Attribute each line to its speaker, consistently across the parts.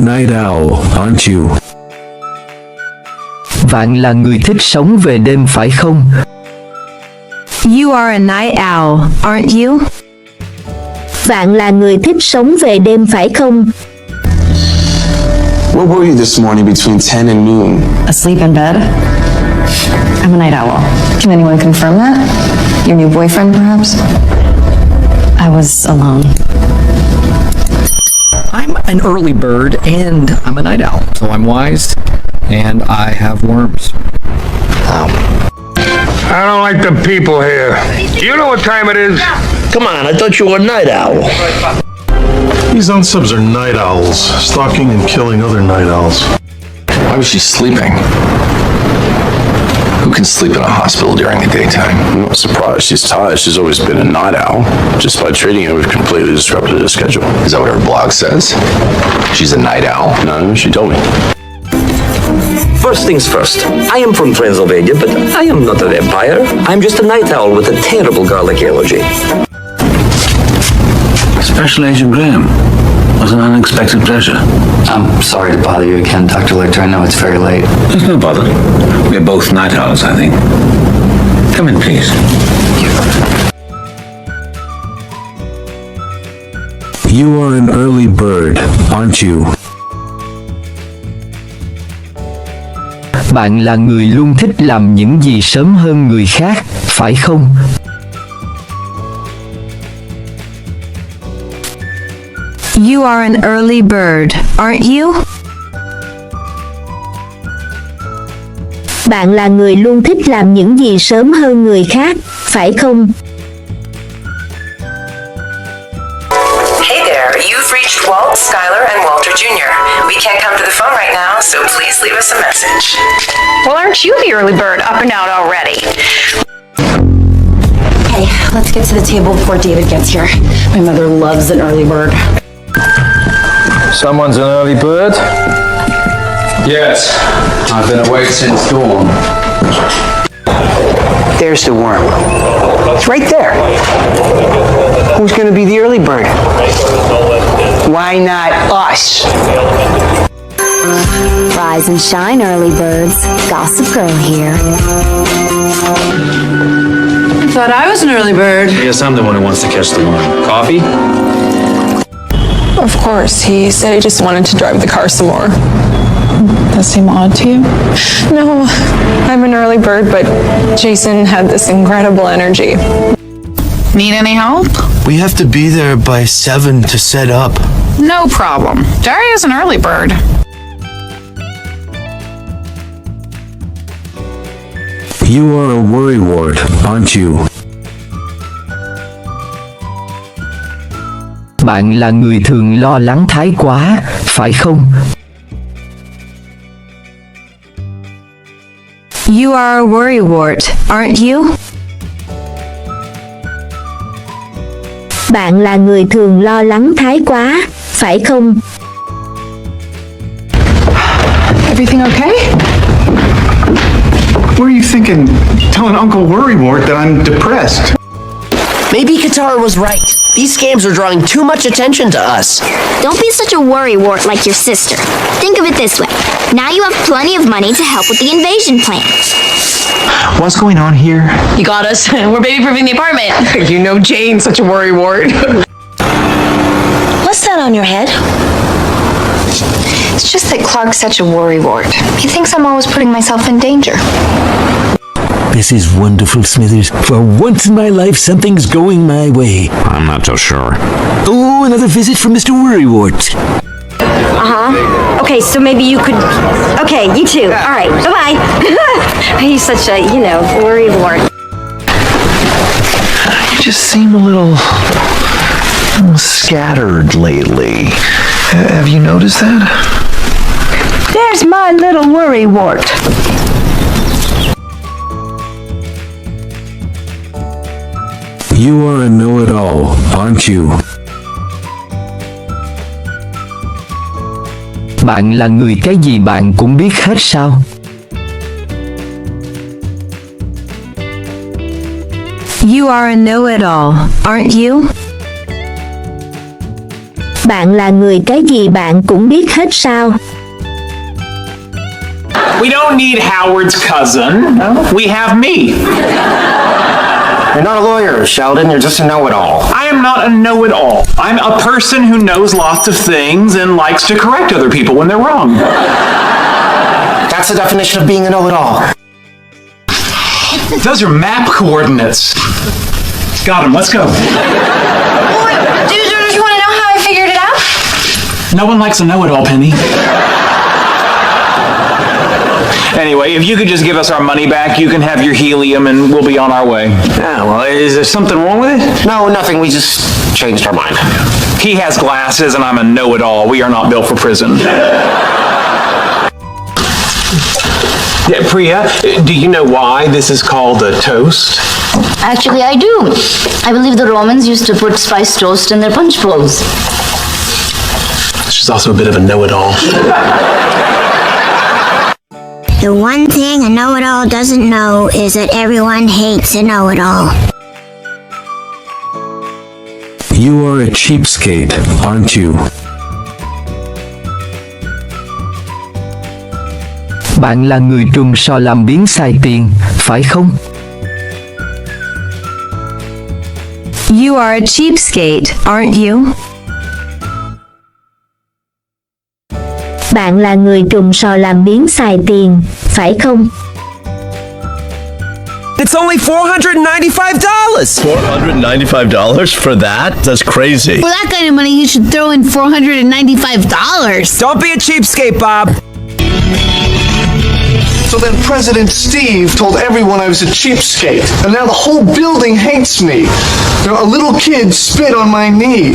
Speaker 1: night owl, aren't you?
Speaker 2: Bạn là người thích sống về đêm phải không?
Speaker 3: You are a night owl, aren't you?
Speaker 4: Bạn là người thích sống về đêm phải không?
Speaker 5: Where were you this morning between 10 and noon?
Speaker 6: Asleep in bed? I'm a night owl. Can anyone confirm that? Your new boyfriend, perhaps? I was alone.
Speaker 7: I'm an early bird and I'm a night owl, so I'm wise and I have worms.
Speaker 8: I don't like the people here. You know what time it is?
Speaker 9: Come on, I thought you were a night owl.
Speaker 10: These unsubs are night owls, stalking and killing other night owls.
Speaker 5: Why was she sleeping? Who can sleep in a hospital during the daytime? I'm not surprised. She's tired. She's always been a night owl. Just by treating her, we've completely disrupted her schedule. Is that what her blog says? She's a night owl? No, she told me.
Speaker 9: First things first, I am from Transylvania, but I am not a vampire. I'm just a night owl with a terrible garlic allergy.
Speaker 11: Special Agent Graham. Was an unexpected pleasure.
Speaker 12: I'm sorry to bother you again, Dr. Lecter. I know it's very late.
Speaker 11: There's no bother. We're both night owls, I think. Come in, please.
Speaker 1: You are an early bird, aren't you?
Speaker 2: Bạn là người luôn thích làm những gì sớm hơn người khác, phải không?
Speaker 3: You are an early bird, aren't you?
Speaker 4: Bạn là người luôn thích làm những gì sớm hơn người khác, phải không?
Speaker 13: Hey there, you've reached Walt, Skylar, and Walter Jr. We can't come to the phone right now, so please leave us a message.
Speaker 14: Well, aren't you the early bird up and out already?
Speaker 6: Okay, let's get to the table before David gets here. My mother loves an early bird.
Speaker 15: Someone's an early bird?
Speaker 16: Yes, I've been awake since dawn.
Speaker 17: There's the worm. It's right there. Who's going to be the early bird? Why not us?
Speaker 4: Rise and shine, early birds. Gossip Girl here.
Speaker 14: I thought I was an early bird.
Speaker 11: Yes, I'm the one who wants to catch the worm. Coffee?
Speaker 18: Of course, he said he just wanted to drive the car some more. That seem odd to you? No, I'm an early bird, but Jason had this incredible energy.
Speaker 14: Need any help?
Speaker 19: We have to be there by 7 to set up.
Speaker 14: No problem. Jerry is an early bird.
Speaker 1: You are a worrywart, aren't you?
Speaker 2: Bạn là người thường lo lắng thái quá, phải không?
Speaker 3: You are a worrywart, aren't you?
Speaker 4: Bạn là người thường lo lắng thái quá, phải không?
Speaker 18: Everything okay?
Speaker 20: What are you thinking? Telling Uncle Worrywart that I'm depressed.
Speaker 9: Maybe Katara was right. These scams are drawing too much attention to us.
Speaker 6: Don't be such a worrywart like your sister. Think of it this way. Now you have plenty of money to help with the invasion plan.
Speaker 17: What's going on here?
Speaker 14: You got us. We're baby-proofing the apartment.
Speaker 18: You know Jane's such a worrywart.
Speaker 6: What's that on your head?
Speaker 14: It's just that Clark's such a worrywart. He thinks I'm always putting myself in danger.
Speaker 1: This is wonderful, Smithers. For once in my life, something's going my way.
Speaker 5: I'm not so sure.
Speaker 1: Oh, another visit from Mr. Worrywart.
Speaker 6: Okay, so maybe you could... Okay, you too. All right, bye-bye. He's such a, worrywart.
Speaker 19: You just seem a little scattered lately. Have you noticed that?
Speaker 4: There's my little worrywart.
Speaker 1: You are a know-it-all, aren't you?
Speaker 2: Bạn là người cái gì bạn cũng biết hết sao?
Speaker 3: You are a know-it-all, aren't you?
Speaker 4: Bạn là người cái gì bạn cũng biết hết sao?
Speaker 16: We don't need Howard's cousin. We have me.
Speaker 9: You're not a lawyer, Sheldon. You're just a know-it-all.
Speaker 16: I am not a know-it-all. I'm a person who knows lots of things and likes to correct other people when they're wrong.
Speaker 9: That's the definition of being a know-it-all.
Speaker 16: Those are map coordinates. Got him. Let's go.
Speaker 14: Do you want to know how I figured it out?
Speaker 16: No one likes a know-it-all, Penny. Anyway, if you could just give us our money back, you can have your helium and we'll be on our way.
Speaker 9: Yeah, well, is there something wrong with it? No, nothing. We just changed our mind.
Speaker 16: He has glasses and I'm a know-it-all. We are not built for prison.
Speaker 9: Yeah, Priya, do you know why this is called a toast?
Speaker 14: Actually, I do. I believe the Romans used to put spiced toast in their punch bowls.
Speaker 9: She's also a bit of a know-it-all.
Speaker 15: The one thing a know-it-all doesn't know is that everyone hates a know-it-all.
Speaker 1: You are a cheapskate, aren't you?
Speaker 2: Bạn là người trùm sò làm biếng xài tiền, phải không?
Speaker 3: You are a cheapskate, aren't you?
Speaker 4: Bạn là người trùm sò làm biếng xài tiền, phải không?
Speaker 21: It's only $495!
Speaker 22: $495 for that? That's crazy.
Speaker 23: For that kind of money, you should throw in $495.
Speaker 21: Don't be a cheapskate, Bob.
Speaker 10: So then President Steve told everyone I was a cheapskate, and now the whole building hates me. You know, a little kid spit on my knee.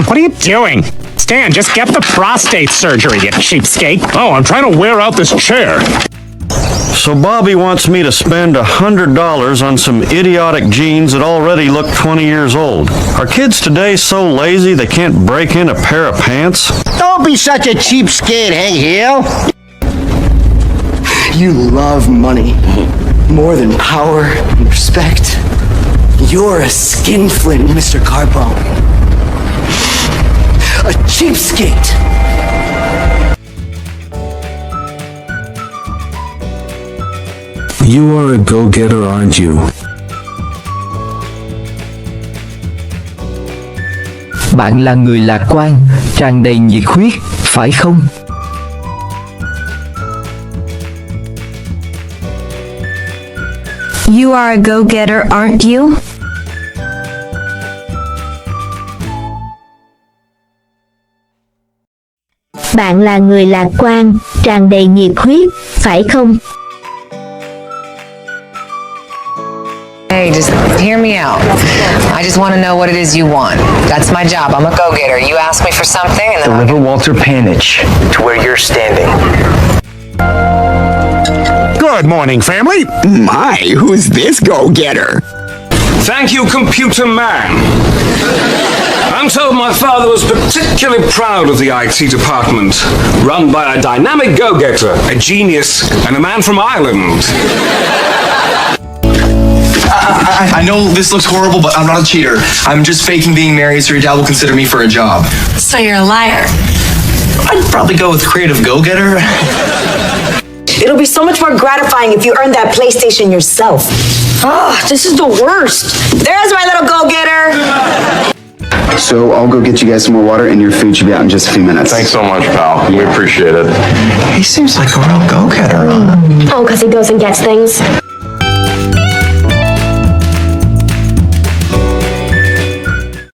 Speaker 8: What are you doing? Stan, just get the prostate surgery, you cheapskate. Oh, I'm trying to wear out this chair.
Speaker 22: So Bobby wants me to spend $100 on some idiotic jeans that already look 20 years old. Are kids today so lazy they can't break in a pair of pants?
Speaker 17: Don't be such a cheapskate, hey, Hill.
Speaker 24: You love money more than power and respect. You're a skinflint, Mr. Carbone. A cheapskate.
Speaker 1: You are a go-getter, aren't you?
Speaker 2: Bạn là người lạc quan, tràn đầy nhiệt huyết, phải không?
Speaker 3: You are a go-getter, aren't you?
Speaker 4: Bạn là người lạc quan, tràn đầy nhiệt huyết, phải không?
Speaker 13: Hey, just hear me out. I just want to know what it is you want. That's my job. I'm a go-getter. You ask me for something and then
Speaker 19: Deliver Walter Panage to where you're standing.
Speaker 8: Good morning, family.
Speaker 17: My, who's this go-getter?
Speaker 8: Thank you, computer man. I'm told my father was particularly proud of the IT department, run by a dynamic go-getter, a genius, and a man from Ireland.
Speaker 25: I know this looks horrible, but I'm not a cheater. I'm just faking being married so your dad will consider me for a job.
Speaker 14: So you're a liar.
Speaker 25: I'd probably go with creative go-getter.
Speaker 26: It'll be so much more gratifying if you earn that PlayStation yourself. Oh, this is the worst. There's my little go-getter.
Speaker 12: So I'll go get you guys some more water, and your food should be out in just a few minutes.
Speaker 5: Thanks so much, pal. We appreciate it.
Speaker 19: He seems like a real go-getter, huh?
Speaker 26: Oh, because he goes and gets things.